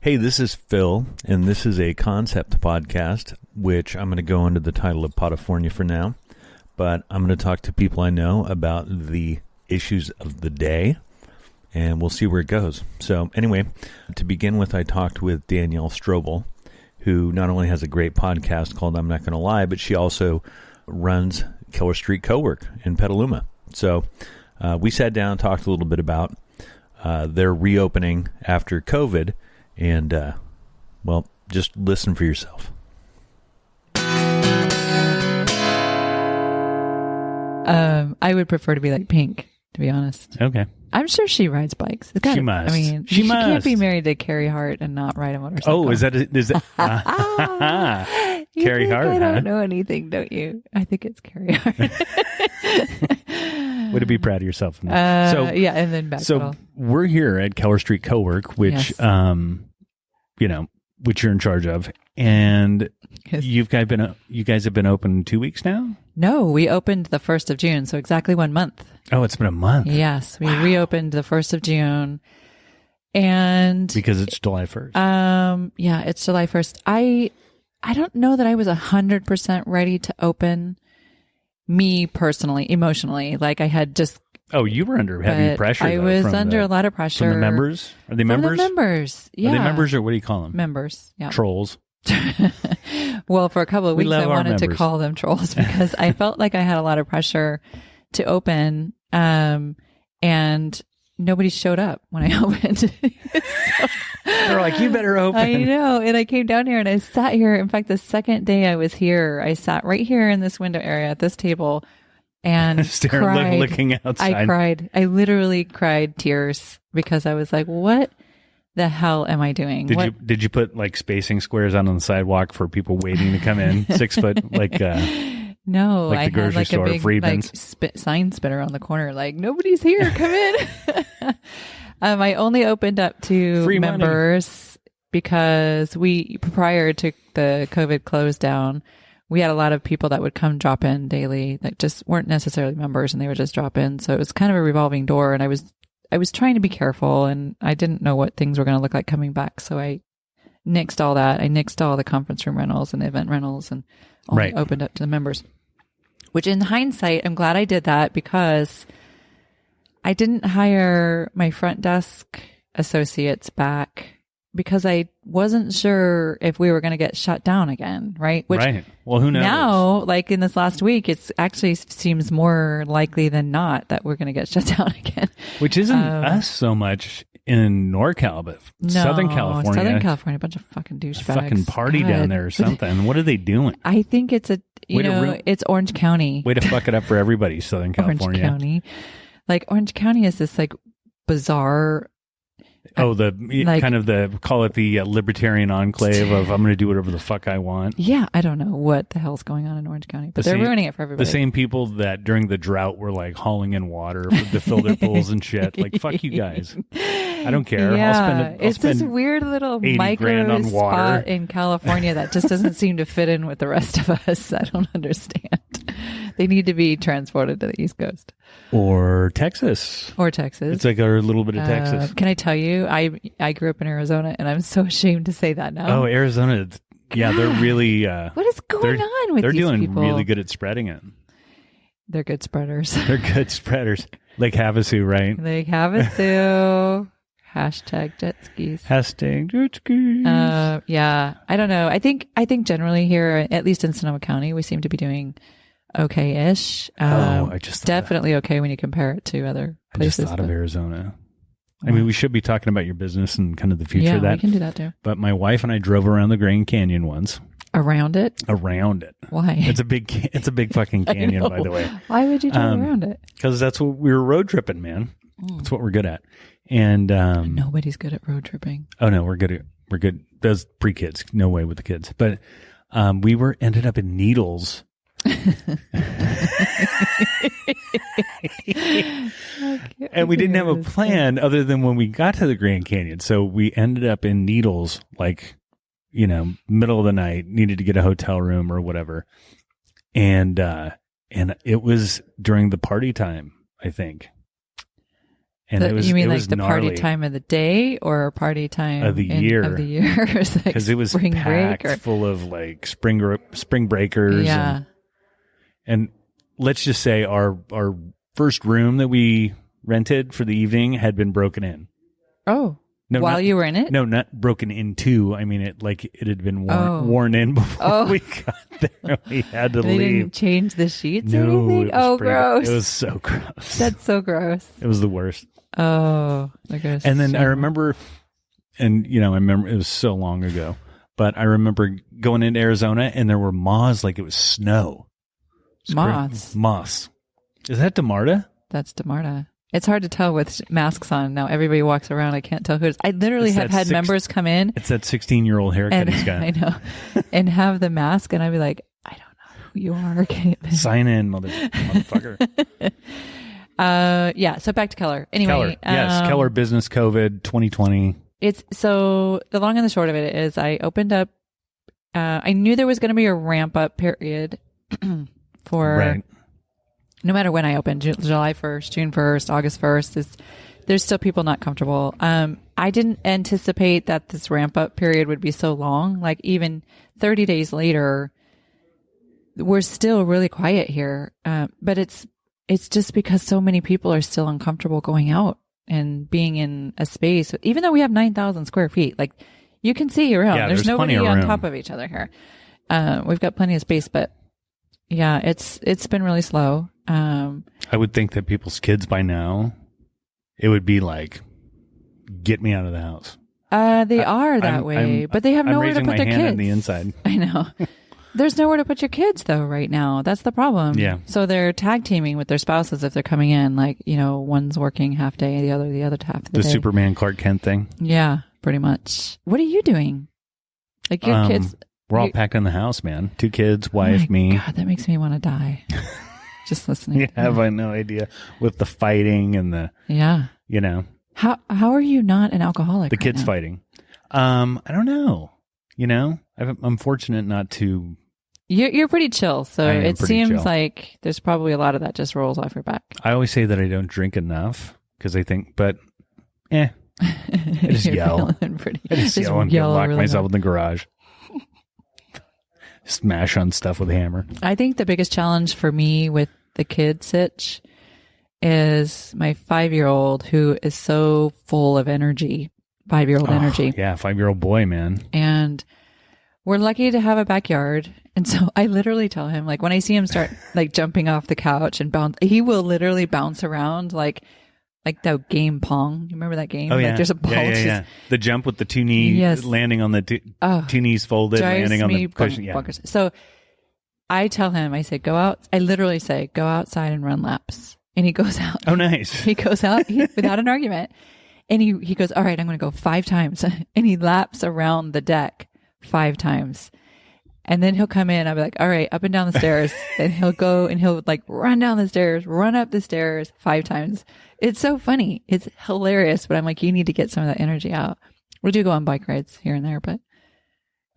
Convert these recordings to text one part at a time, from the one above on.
Hey, this is Phil, and this is a concept podcast, which I'm going to go under the title of Podifornia for now. But I'm going to talk to people I know about the issues of the day, and we'll see where it goes. So anyway, to begin with, I talked with Danielle Stroble, who not only has a great podcast called I'm Not Going to Lie, but she also runs Keller Street Cowork in Petaluma. So we sat down and talked a little bit about their reopening after COVID, and, well, just listen for yourself. I would prefer to be like Pink, to be honest. Okay. I'm sure she rides bikes. She must. I mean, she can't be married to Carrie Hart and not ride a motorcycle. Oh, is that Carrie Hart? I don't know anything, don't you? I think it's Carrie Hart. Way to be proud of yourself. Yeah, and then back. So we're here at Keller Street Cowork, which, yes. Which you're in charge of, and yes. you guys have been open 2 weeks now. No, we opened the 1st of June, so exactly 1 month. Oh, it's been a month. Yes, we reopened the 1st of June, and because it's July 1st. Yeah, it's July 1st. I don't know that I was 100% ready to open. Me personally, emotionally, like I had just. Oh, you were under heavy pressure. I was under a lot of pressure. From the members? Are they members? From the members, yeah. Are they members, or what do you call them? Members, yeah. Trolls. Well, for a couple of weeks, I wanted to call them trolls because I felt like I had a lot of pressure to open, and nobody showed up when I opened. They're like, you better open. I know. And I came down here and I sat here. In fact, the second day I was here, I sat right here in this window area at this table and cried. Looking outside. I cried. I literally cried tears because I was like, what the hell am I doing? Did you put like spacing squares out on the sidewalk for people waiting to come in? 6 foot, like no, like the I grocery had like store, a big free bins. sign spinner on the corner, like nobody's here, come in. I only opened up to free members money. because prior to the COVID close down, we had a lot of people that would come drop in daily that just weren't necessarily members, and they would just drop in. So it was kind of a revolving door, and I was trying to be careful, and I didn't know what things were going to look like coming back. So I nixed all that. I nixed all the conference room rentals and the event rentals and only opened up to the members, which in hindsight, I'm glad I did that because I didn't hire my front desk associates back because I wasn't sure if we were going to get shut down again. Right. Right. Well, who knows? Now, like in this last week, it's actually seems more likely than not that we're going to get shut down again. Which isn't us so much in NorCal, but Southern California. Southern California, a bunch of fucking douchebags. Fucking party down there or something. What are they doing? I think it's it's Orange County. Way to fuck it up for everybody, Southern California. Orange County. Like Orange County is this like bizarre. Oh, call it the libertarian enclave of I'm going to do whatever the fuck I want. Yeah, I don't know what the hell's going on in Orange County, but they're ruining it for everybody. The same people that during the drought were like hauling in water to fill their pools and shit. Like, fuck you guys. I don't care. Yeah, it's this weird little micro spot in California that just doesn't seem to fit in with the rest of us. I don't understand. They need to be transported to the East Coast. Or Texas. It's like a little bit of Texas. Can I tell you, I grew up in Arizona, and I'm so ashamed to say that now. Oh, Arizona. Yeah, they're really... what is going on with these people? They're doing really good at spreading it. They're good spreaders. They're good spreaders. Lake Havasu, right? Lake Havasu. Hashtag jet skis. Hashtag jet skis. Yeah, I don't know. I think generally here, at least in Sonoma County, we seem to be doing okay-ish. I just definitely okay when you compare it to other places. I just thought of Arizona. I mean, we should be talking about your business and kind of the future of that. Yeah, we can do that too. But my wife and I drove around the Grand Canyon once. Around it? Around it. Why? It's a big fucking canyon, by the way. Why would you drive around it? Because that's what we were road tripping, man. That's what we're good at. And nobody's good at road tripping. Oh no, we're good. We're good. Those pre-kids, no way with the kids. But we ended up in Needles. And we didn't have a plan other than when we got to the Grand Canyon. So we ended up in Needles, like, middle of the night, needed to get a hotel room or whatever. And it was during the party time, I think. And you mean it like was the gnarly. party time of the day or party time Of the year. Of the year, Because it was spring packed break full of like spring breakers. Yeah. And let's just say our first room that we rented for the evening had been broken in. Oh. No, while you were in it? No, not broken into. I mean, it had been worn in before we got there. We had to They leave. didn't change the sheets or No, anything? it was Gross. It was so gross. That's so gross. It was the worst. Oh, that goes. And then I remember, I remember it was so long ago, but I remember going into Arizona and there were moths like it was snow. Moths. Moths. Is that Demarta? That's Demarta. It's hard to tell with masks on. Now everybody walks around. I can't tell who it is. I literally have had members come in. It's that 16-year-old haircut he's got. I know. And have the mask, and I'd be like, I don't know who you are. Sign in, motherfucker. Yeah. So back to Keller. Anyway. Keller. Yes. Keller Business COVID 2020. It's so the long and the short of it is I opened up. I knew there was going to be a ramp up period for. Right. No matter when I open, July 1st, June 1st, August 1st, there's still people not comfortable. I didn't anticipate that this ramp up period would be so long. Like even 30 days later, we're still really quiet here. But it's just because so many people are still uncomfortable going out and being in a space, even though we have 9,000 square feet, like you can see around. Yeah, there's nobody plenty of on room. top of each other here. We've got plenty of space, but yeah, it's been really slow. I would think that people's kids by now, it would be like, get me out of the house. They are that way, but they have nowhere to put their kids. I'm raising my hand on the inside. I know. There's nowhere to put your kids though right now. That's the problem. Yeah. So they're tag teaming with their spouses if they're coming in, like, one's working half day, the other half of the day. The Superman Clark Kent thing. Yeah, pretty much. What are you doing? Like your kids. We're all packed in the house, man. 2 kids, wife, my me. God, that makes me want to die. Just listening. You have no idea with the fighting and the, yeah. How are you not an alcoholic? The right kids now? fighting. I don't know. I'm fortunate not to. You're pretty chill, so it seems chill. like there's probably a lot of that just rolls off your back. I always say that I don't drink enough because I think, but I just yell. I just yell and lock really myself hard. in the garage. Smash on stuff with a hammer. I think the biggest challenge for me with the kid sitch is my 5-year-old who is so full of energy, 5-year-old energy. Yeah, 5-year-old boy, man. And we're lucky to have a backyard. And so I literally tell him, like, when I see him start like jumping off the couch and bounce, he will literally bounce around like that game Pong. You remember that game? Oh, yeah. Like there's a ball. Yeah. The jump with the 2 knees landing on the 2 knees folded, landing on the cushion. Yeah. Bonkers. So I tell him, I say, go out. I literally say, go outside and run laps. And he goes out. Oh, nice. He goes out without an argument. And he goes, all right, I'm going to go 5 times. And he laps around the deck 5 times. And then he'll come in. I'll be like, all right, up and down the stairs. And he'll go and he'll like run down the stairs, run up the stairs 5 times. It's so funny. It's hilarious. But I'm like, you need to get some of that energy out. We do go on bike rides here and there, but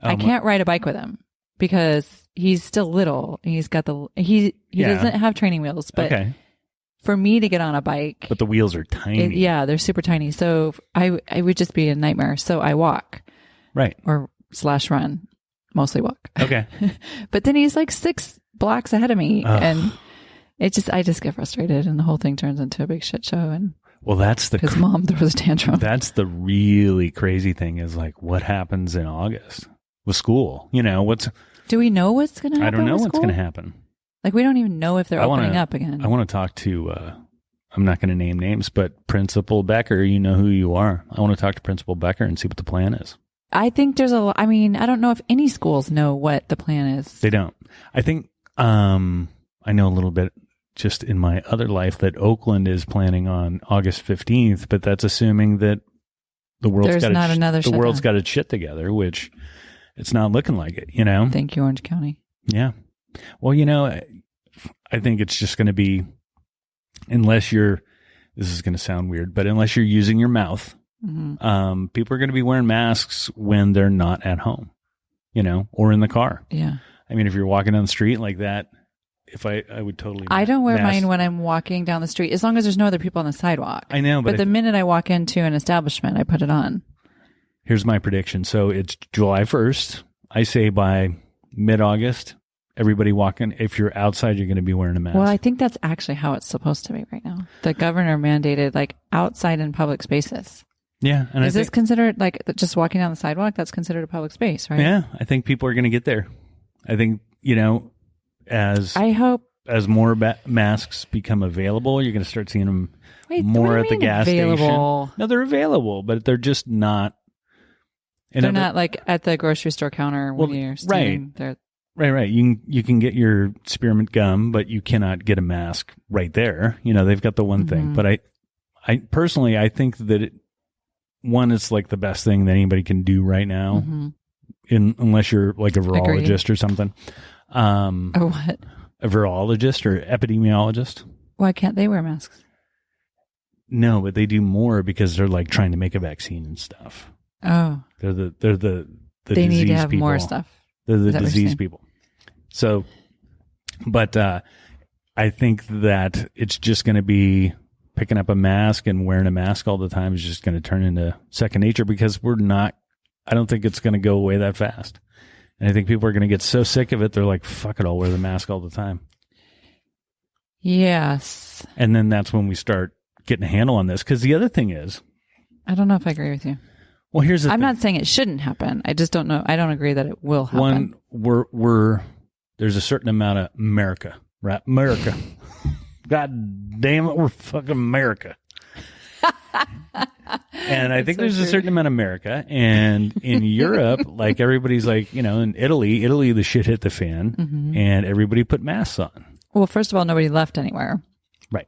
I can't ride a bike with him because he's still little. And he's got he doesn't have training wheels, but for me to get on a bike. But the wheels are tiny. They're super tiny. So I would just be a nightmare. So I walk. Right. Or / run. Mostly walk. Okay. But then he's like 6 blocks ahead of me. And I just get frustrated and the whole thing turns into a big shit show. And well, that's his mom throws a tantrum. That's the really crazy thing is like what happens in August with school. Do we know what's going to happen? I don't know what's going to to happen. Like, we don't even know if they're opening up again. I want to talk to, I'm not going to name names, but Principal Becker, you know who you are. I want to talk to Principal Becker and see what the plan is. I think there's I don't know if any schools know what the plan is. They don't. I think, I know a little bit just in my other life that Oakland is planning on August 15th, but that's assuming that the world's got its shit together, which it's not looking like it, Thank you, Orange County. Yeah. Well, I think it's just going to be, this is going to sound weird, but unless you're using your mouth, people are going to be wearing masks when they're not at home, or in the car. Yeah. I mean, if you're walking down the street like that, if I would totally. I don't wear mask. mine when I'm walking down the street, as long as there's no other people on the sidewalk. I know, but the minute I walk into an establishment, I put it on. Here's my prediction. So it's July 1st. I say by mid-August, everybody walking, if you're outside, you're going to be wearing a mask. Well, I think that's actually how it's supposed to be right now. The governor mandated like outside in public spaces. Yeah. And Is this considered like just walking down the sidewalk? That's considered a public space, right? Yeah. I think people are going to get there. I think, as more masks become available, you're going to start seeing them more at the gas station. No, they're available, but they're just not. They're not like at the grocery store counter when you're standing there. Right. You can get your spearmint gum, but you cannot get a mask right there. They've got the one thing. But I personally, I think that it's like the best thing that anybody can do right now, unless you're like a virologist or something. Or what? A virologist or epidemiologist. Why can't they wear masks? No, but they do more because they're like trying to make a vaccine and stuff. Oh, they're the they need to have people. More stuff. They're the disease people. So, but I think that it's just going to be picking up a mask and wearing a mask all the time is just going to turn into second nature because I don't think it's going to go away that fast. And I think people are going to get so sick of it, they're like, fuck it, I'll wear the mask all the time. Yes. And then that's when we start getting a handle on this. Because the other thing is, I don't know if I agree with you. Well, here's the thing. I'm not saying it shouldn't happen. I just don't know. I don't agree that it will happen. There's a certain amount of America, right? America. God damn it, we're fucking America. And I think there's a certain amount of America. And in Europe, like everybody's like, in Italy, the shit hit the fan and everybody put masks on. Well, first of all, nobody left anywhere. Right.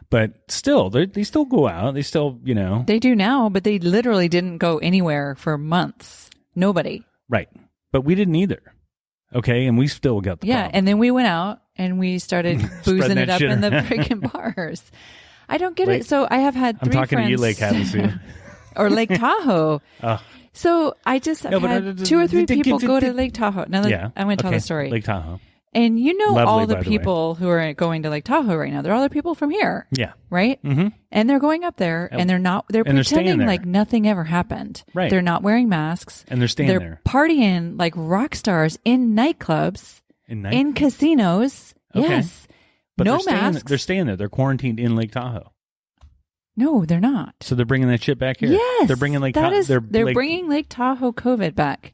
But still, they still go out. They still, They do now, but they literally didn't go anywhere for months. Nobody. Right. But we didn't either. Okay. And we still got the problem. And then we went out and we started boozing it up in the freaking bars. I don't get it. So I have had 3 friends. I'm talking to you, Lake Havasu. Or Lake Tahoe. So I just had 2 or 3 people go to Lake Tahoe. Now, I'm going to tell the story. Lake Tahoe. And Lovely, all the people who are going to Lake Tahoe right now, they're all the people from here. Yeah. Right? Mm-hmm. And they're going up there and they're pretending like nothing ever happened. Right. They're not wearing masks. And they're staying there. They're partying like rock stars in nightclubs, in casinos. Okay. Yes. But no masks. They're staying there. They're quarantined in Lake Tahoe. No, they're not. So they're bringing that shit back here. Yes. They're bringing Lake Tahoe. They're bringing Lake Tahoe COVID back.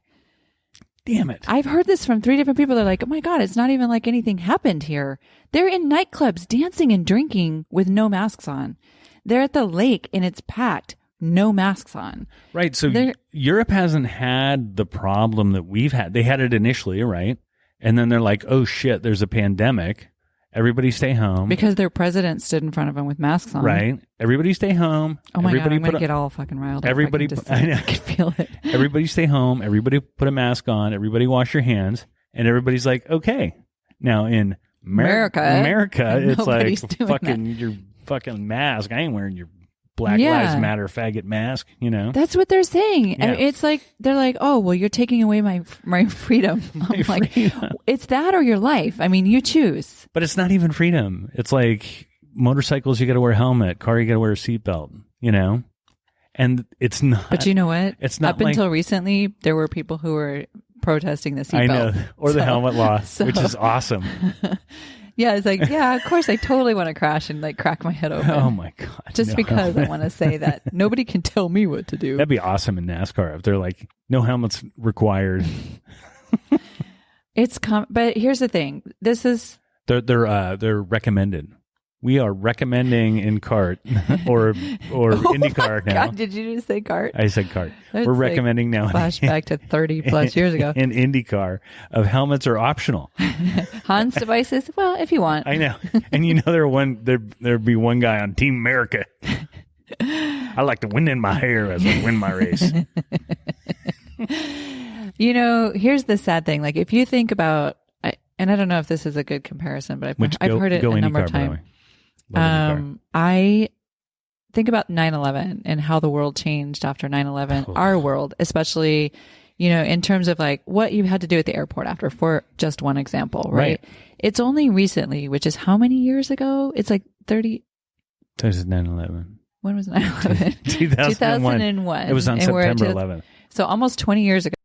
Damn it. I've heard this from 3 different people. They're like, oh my God, it's not even like anything happened here. They're in nightclubs dancing and drinking with no masks on. They're at the lake and it's packed, no masks on. Right. So Europe hasn't had the problem that we've had. They had it initially, right? And then they're like, oh shit, there's a pandemic. Everybody stay home. Because their president stood in front of them with masks on. Right. Everybody stay home. Oh my God, I'm going to get all fucking riled up. I can feel it. Everybody stay home. Everybody put a mask on. Everybody wash your hands. And everybody's like, okay. Now in America, it's like fucking your fucking mask. I ain't wearing your Black Lives Matter faggot mask, That's what they're saying. Yeah. It's like, they're like, oh, well, you're taking away my freedom. I'm like, it's that or your life. I mean, you choose. But it's not even freedom. It's like motorcycles, you got to wear a helmet. Car, you got to wear a seatbelt, And it's not. But you know what? It's not Up until recently, there were people who were protesting the seatbelt. I know. Or the helmet law, which is awesome. Yeah, it's like, yeah, of course, I totally want to crash and like crack my head open. Oh my God. Just because I want to say that nobody can tell me what to do. That'd be awesome in NASCAR if they're like, no helmets required. But here's the thing. This is. They're recommended. We are recommending in kart or IndyCar now. God, did you just say kart? I said kart. That's We're recommending now. Flashback to 30 plus years ago. In IndyCar, of helmets are optional. Hans devices, well, if you want. I know, and there'd be one guy on Team America. I like to wind in my hair as I win my race. Here's the sad thing. Like, if you think about, and I don't know if this is a good comparison, but I've heard it a number of times. I think about 9/11 and how the world changed after 9/11. Our world, especially, in terms of like what you had to do at the airport after, for just one example, right? It's only recently, which is how many years ago? It's like 30. 2011. When was 9/11? 2001. It was on September 11th. So almost 20 years ago.